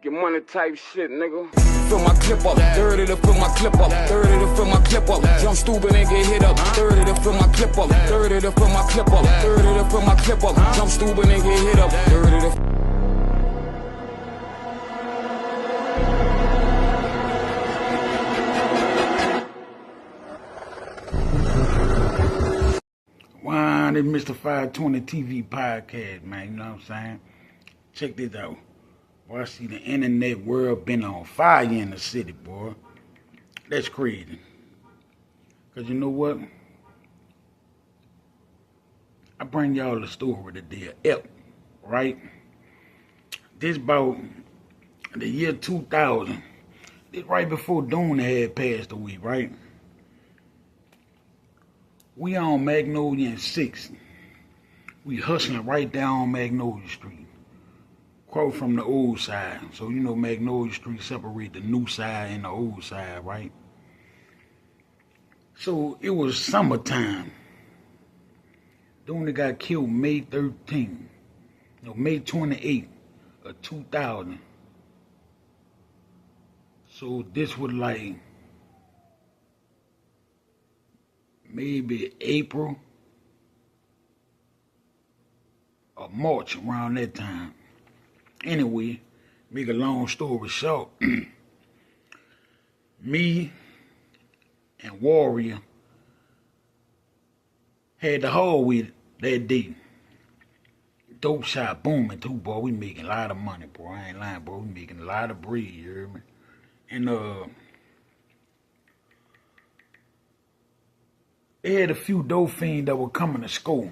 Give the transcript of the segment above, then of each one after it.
Get money type shit, nigga. Fill my clip up, 30 to fill my clip up, 30 to fill my clip up. Jump stupid and get hit up, 30 to fill my clip up, 30 to fill my clip up, 30 to fill my clip up. Jump stupid and get hit up, 30 to. Wow, this Mr. 520 TV podcast, man, you know what I'm saying? Check this out. Boy, I see the internet world been on fire in the city, boy. That's crazy. Because you know what? I bring y'all a story today, right? This about the year 2000. This right before Dooney had passed away, right? We on Magnolia and 6th. We hustling right down Magnolia Street. Across from the old side. So you know Magnolia Street separate the new side and the old side, right? So it was summertime. Dooney got killed May 28th of 2000. So this was like maybe April or March, around that time. Anyway, make a long story short, me and Warrior had the hallway that day. Dope shop booming too, boy. We making a lot of money, bro. I ain't lying, bro. We making a lot of bread, you hear me? And they had a few dope fiends that were coming to school.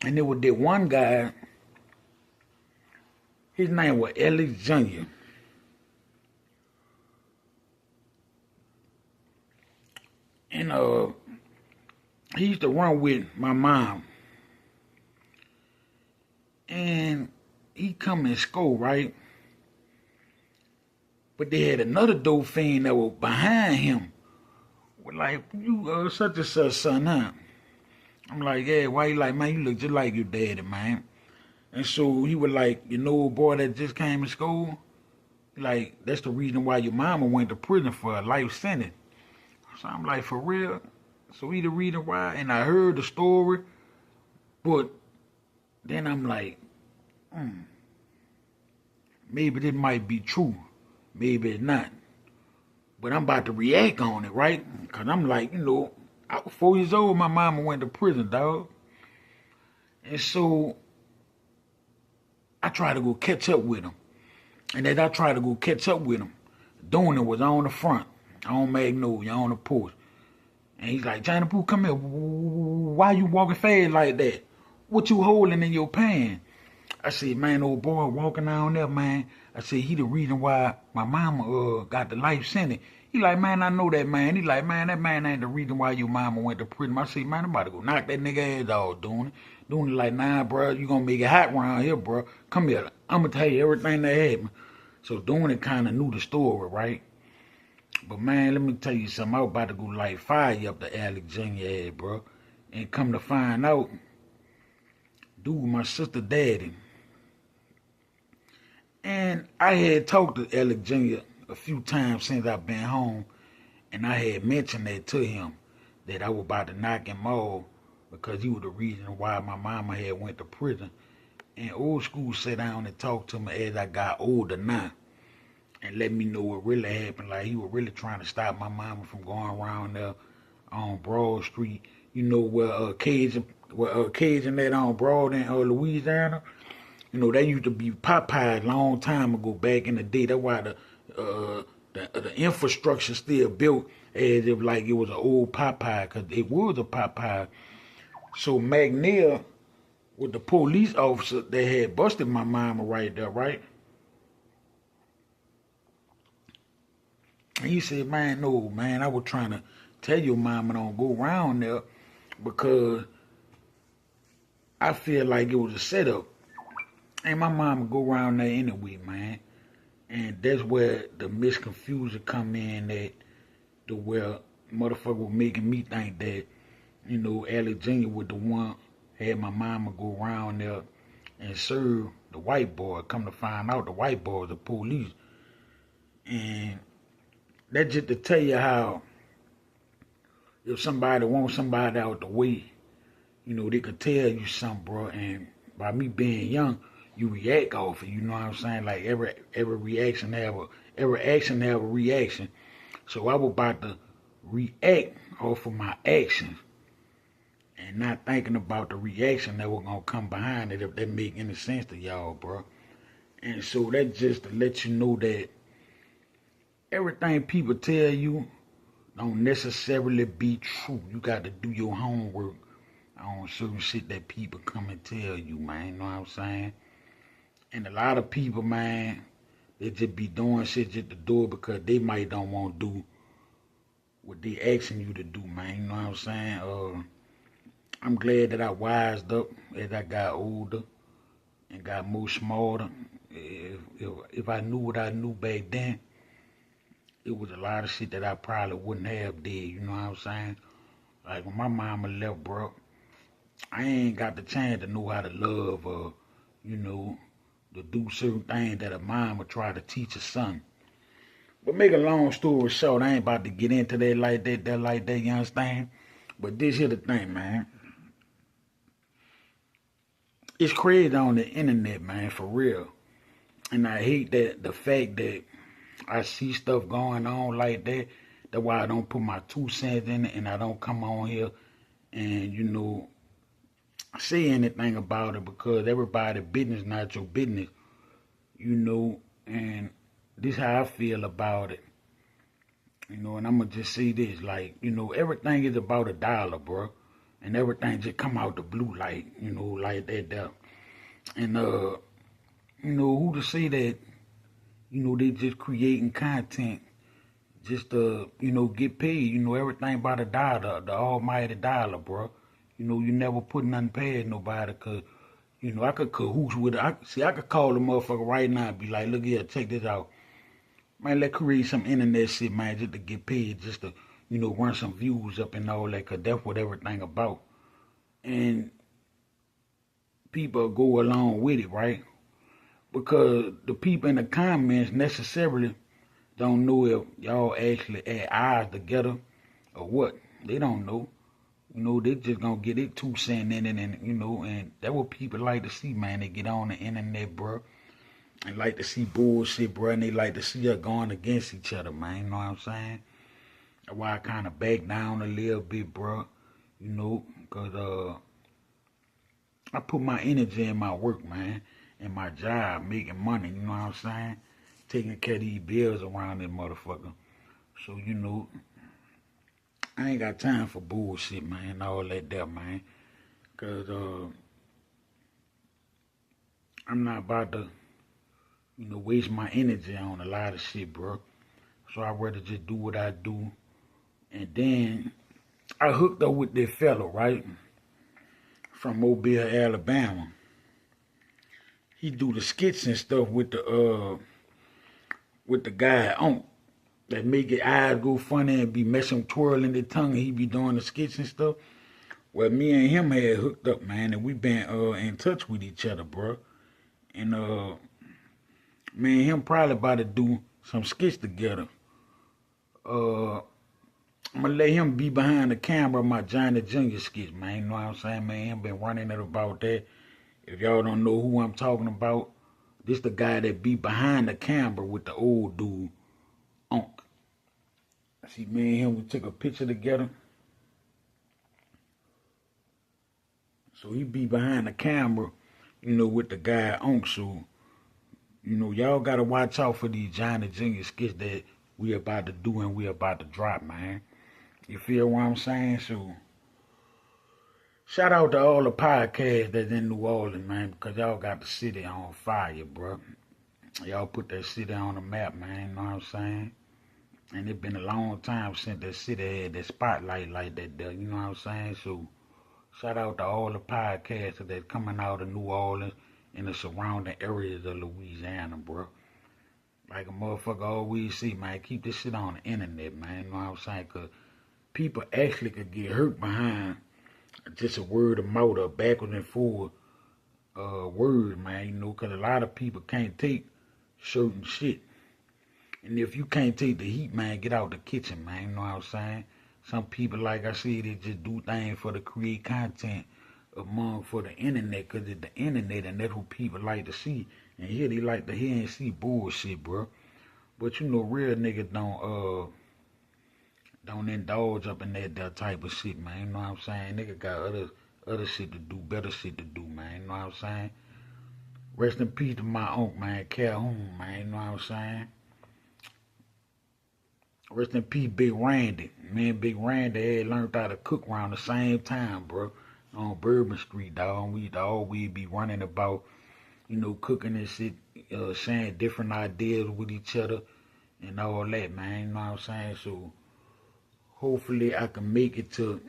And there was that one guy, his name was Alex Jr. And he used to run with my mom. And he come in school, right? But they had another dope fiend that was behind him. Was like, you such and such son, huh? I'm like, yeah, why you like, man, you look just like your daddy, man. And so he was like, you know, boy that just came to school? Like, that's the reason why your mama went to prison for a life sentence. So I'm like, for real? So he the reason why? And I heard the story, but then I'm like, maybe this might be true. Maybe it's not. But I'm about to react on it, right? Because I'm like, you know, I was 4 years old, my mama went to prison, dog. And so I tried to go catch up with him. And as I tried to go catch up with him, Dooney was on the front, on Magnolia, on the porch. And he's like, Johnny Pooh, come here. Why you walking fast like that? What you holding in your pan? I said, man, old boy walking down there, man. I said, he the reason why my mama got the life sentence. He like, man, I know that man. He like, man, that man ain't the reason why your mama went to prison. I said, man, I'm about to go knock that nigga ass off, Dooney. Dooney like, nah, bro, you gonna make it hot around here, bro. Come here. I'm gonna tell you everything that happened. So Dooney kind of knew the story, right? But man, let me tell you something. I was about to go light fire up the Alex Jr. ass, bro. And come to find out, dude, my sister daddy. And I had talked to Alex Jr. a few times since I've been home. And I had mentioned that to him, that I was about to knock him off because he was the reason why my mama had went to prison. And old school sat down and talked to me as I got older now and let me know what really happened. Like, he was really trying to stop my mama from going around there on Broad Street. You know, where Cajun that on Broad in Louisiana. You know, that used to be Popeye a long time ago, back in the day. That's why the infrastructure still built as if like it was an old Popeye, because it was a Popeye. So McNeil was the police officer that had busted my mama right there, right? And he said, man, no, man, I was trying to tell your mama don't go around there because I feel like it was a setup. And my mama go around there anyway, man. And that's where the misconfusion come in, that the where motherfucker was making me think that, you know, Alex Jr. was the one, had my mama go around there and serve the white boy. Come to find out, the white boy was the police. And that's just to tell you how if somebody wants somebody out the way, you know, they could tell you something, bro. And by me being young, you react off it. You know what I'm saying? Like every action have a reaction. So I was about to react off of my actions and not thinking about the reaction that was gonna come behind it, if that make any sense to y'all, bro. And so that's just to let you know that everything people tell you don't necessarily be true. You got to do your homework on certain shit that people come and tell you, man. You know what I'm saying? And a lot of people, man, they just be doing shit just to do it because they might don't want to do what they asking you to do, man. You know what I'm saying? I'm glad that I wised up as I got older and got more smarter. If I knew what I knew back then, it was a lot of shit that I probably wouldn't have did, you know what I'm saying? Like when my mama left, bro, I ain't got the chance to know how to love or, you know, to do certain things that a mom would try to teach a son. But make a long story short, I ain't about to get into that like that, you understand? But this here the thing, man. It's crazy on the internet, man, for real. And I hate that the fact that I see stuff going on like that. That's why I don't put my 2 cents in it and I don't come on here and, you know, say anything about it because everybody's business not your business, you know, and this how I feel about it. You know, and I'm going to just say this, like, you know, everything is about $1, bro. And everything just come out the blue, like, you know, like that there. And, you know, who to say that, you know, they just creating content just to, you know, get paid. You know, everything about $1, the almighty dollar, bro. You know, you never put nothing past nobody because, you know, I could cahoots with it. I could call the motherfucker right now and be like, look here, check this out. Man, let's create some internet shit, man, just to get paid, just to, you know, run some views up and all that, because that's what everything about. And people go along with it, right? Because the people in the comments necessarily don't know if y'all actually add eyes together or what. They don't know. You know, they just gonna get it 2 cents in it, and you know, and that's what people like to see, man. They get on the internet, bro, and like to see bullshit, bro, and they like to see us going against each other, man. You know what I'm saying? That's why I kind of back down a little bit, bro. You know, because I put my energy in my work, man, and my job, making money, you know what I'm saying? Taking care of these bills around this motherfucker. So, you know, I ain't got time for bullshit, man, and all that there, man. Because I'm not about to, you know, waste my energy on a lot of shit, bro. So I'd rather just do what I do. And then I hooked up with this fella, right? From Mobile, Alabama. He do the skits and stuff with the guy on that make his eyes go funny and be messing, twirling their tongue, and he be doing the skits and stuff. Well, me and him had hooked up, man, and we been in touch with each other, bro. And me and him probably about to do some skits together. I'm gonna let him be behind the camera of my Johnny Jr. skits, man. You know what I'm saying, man? Him been running it about that. If y'all don't know who I'm talking about, this the guy that be behind the camera with the old dude, Unc. See, me and him, we took a picture together. So he be behind the camera, you know, with the guy, Unc. So, you know, y'all gotta watch out for these Johnny Jr. skits that we about to do and we about to drop, man. You feel what I'm saying? So, shout out to all the podcasts that's in New Orleans, man, because y'all got the city on fire, bro. Y'all put that city on the map, man, you know what I'm saying? And it's been a long time since that city had that spotlight like that there, you know what I'm saying? So, shout out to all the podcasts that's coming out of New Orleans and the surrounding areas of Louisiana, bro. Like a motherfucker always say, man, keep this shit on the internet, man, you know what I'm saying? Because people actually could get hurt behind just a word of mouth or backwards and forward words, man, you know, because a lot of people can't take certain shit. And if you can't take the heat, man, get out the kitchen, man, you know what I'm saying? Some people, like I said, they just do things for to create content among for the internet, because it's the internet, and that's what people like to see. And here they like to hear and see bullshit, bro. But you know, real niggas don't indulge up in that type of shit, man. You know what I'm saying? Nigga got other shit to do, better shit to do, man. You know what I'm saying? Rest in peace to my uncle, man, Calhoun, man. You know what I'm saying? Rest in peace, Big Randy. Me and Big Randy had learned how to cook around the same time, bro. On Bourbon Street, dog. We always be running about, you know, cooking and shit, sharing different ideas with each other and all that, man. You know what I'm saying? So hopefully I can make it to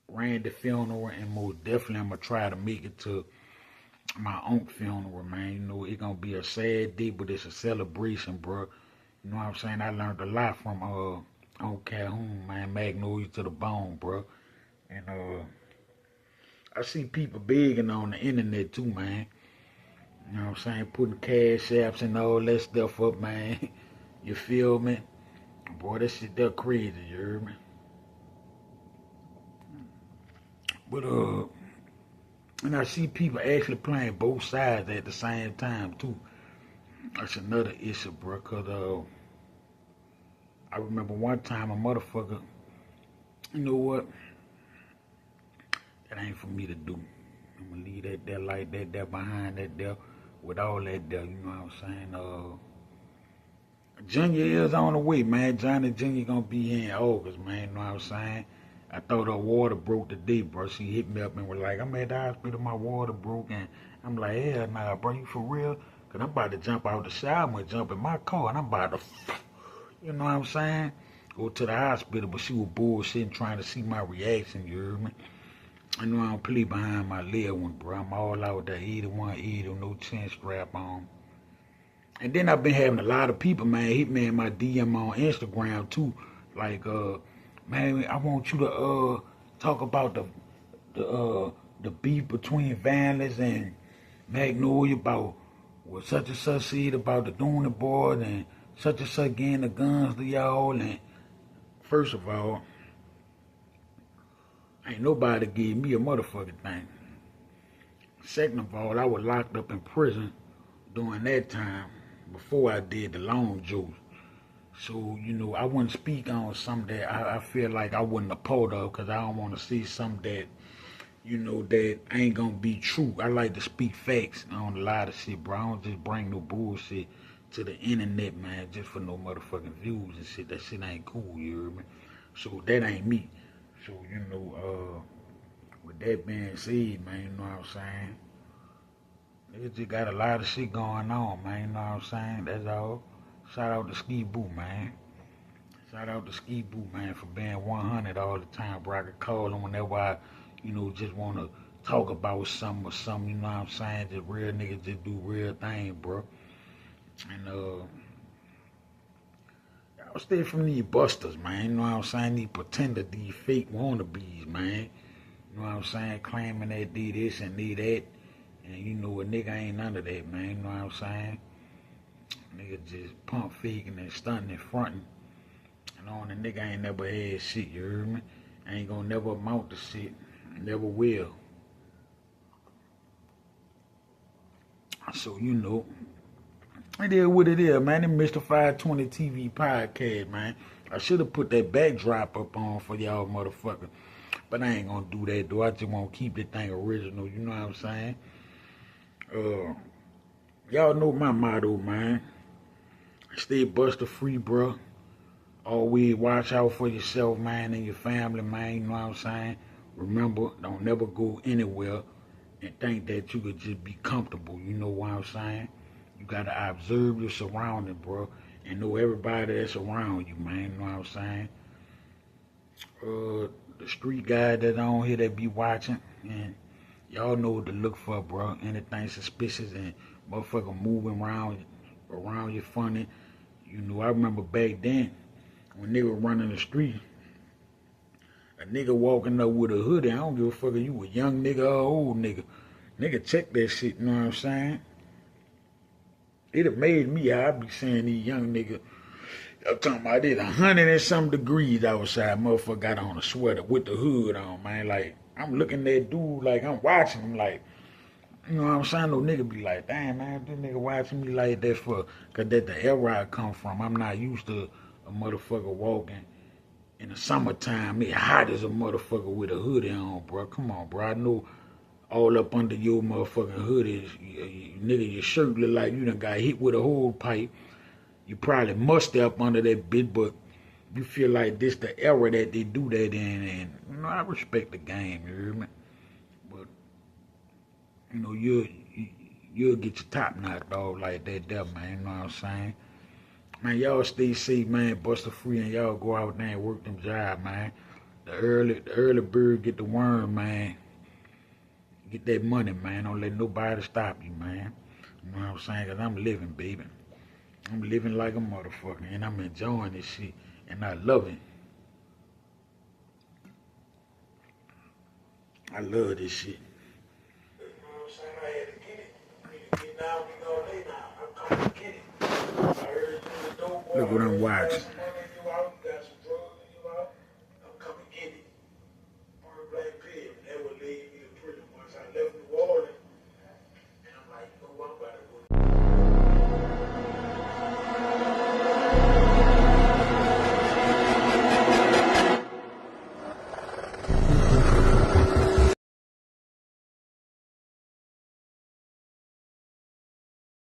Randy funeral, and most definitely I'm gonna try to make it to my aunt funeral, man. You know, it's gonna be a sad day, but it's a celebration, bro. You know what I'm saying? I learned a lot from Uncle Calhoun, man. Magnolia to the bone, bro. And I see people begging on the internet too, man. You know what I'm saying? Putting cash apps and all that stuff up, man. You feel me? Boy, that shit that crazy, you heard me? But and I see people actually playing both sides at the same time too. That's another issue, bro, cause I remember one time a motherfucker, you know what? That ain't for me to do. I'm gonna leave that there like that there behind that there with all that there, you know what I'm saying? Junior is on the way, man. Johnny Junior gonna be here in August, man, you know what I'm saying? I thought her water broke today, bro. She hit me up and was like, I'm at the hospital, my water broke, and I'm like, hell nah, bro, you for real? Cause I'm about to jump out the shower and jump in my car, and I'm about to, you know what I'm saying? Go to the hospital, but she was bullshitting, trying to see my reaction, you heard me? I know I don't play behind my little one, bro. I'm all out there, 81, 80, no chin strap on. And then I've been having a lot of people, man, hit me in my DM on Instagram, too. Like, man, I want you to talk about the beef between Vandals and Magnolia about what such and such said about the Dooney boys and such getting the guns to y'all. And first of all, ain't nobody gave me a motherfucking thing. Second of all, I was locked up in prison during that time before I did the long jokes. So, you know, I wouldn't speak on something that I feel like I wouldn't have pulled of, because I don't want to see something that, you know, that ain't going to be true. I like to speak facts on a lot of shit, bro. I don't just bring no bullshit to the internet, man, just for no motherfucking views and shit. That shit ain't cool, you hear me? So that ain't me. So, you know, with that being said, man, you know what I'm saying? Niggas just got a lot of shit going on, man, you know what I'm saying? That's all. Shout out to Ski Boo, man. Shout out to Ski Boo, man, for being 100 all the time, bro. I could call him whenever I, you know, just want to talk about something or something, you know what I'm saying? Just real niggas just do real things, bro. And, y'all stay from these busters, man, you know what I'm saying? These pretenders, these fake wannabes, man. You know what I'm saying? Claiming they did this and did that. And, you know, a nigga ain't none of that, man, you know what I'm saying? Nigga just pump faking and stunting and fronting. And on the nigga ain't never had shit, you heard me? Ain't gonna never amount to shit. Never will. So, you know, it is what it is, man. It Mr. 520 TV podcast, man. I should have put that backdrop up on for y'all motherfuckers. But I ain't gonna do that, though. I just want to keep the thing original, you know what I'm saying? Y'all know my motto, man. Stay buster free, bro. Always watch out for yourself, man, and your family, man. You know what I'm saying? Remember, don't never go anywhere and think that you could just be comfortable. You know what I'm saying? You gotta observe your surroundings, bro, and know everybody that's around you, man. You know what I'm saying? The street guy that's on here that be watching, and y'all know what to look for, bro. Anything suspicious and motherfucker moving around you funny. You know, I remember back then when they were running the street, a nigga walking up with a hoodie. I don't give a fuck if you a young nigga or old nigga. Nigga, check that shit, you know what I'm saying? It have made me, I be saying these young niggas, I'm talking about it, 100 and some degrees outside, motherfucker got on a sweater with the hood on, man. Like, I'm looking at that dude like I'm watching him like, you know what I'm saying? No nigga be like, damn, man, this nigga watching me like that for, cause that's the era I come from. I'm not used to a motherfucker walking in the summertime. It hot as a motherfucker with a hoodie on, bro. Come on, bro. I know all up under your motherfucking hoodie, nigga, your shirt look like you done got hit with a hole pipe. You probably musty up under that bit, but you feel like this the era that they do that in, and you know, I respect the game, you hear me? But you know, you'll get your top knocked off like that there, man, you know what I'm saying? Man, y'all stay safe, man, bust a free, and y'all go out there and work them jobs, man. The early bird get the worm, man. Get that money, man. Don't let nobody stop you, man. You know what I'm saying? Cause I'm living, baby. I'm living like a motherfucker, and I'm enjoying this shit, and I love it. I love this shit. You know what I'm saying? I had to get it. I need to get down, we gonna lay down. I'm coming to get it. I heard you the dope boy. Look what I'm watching.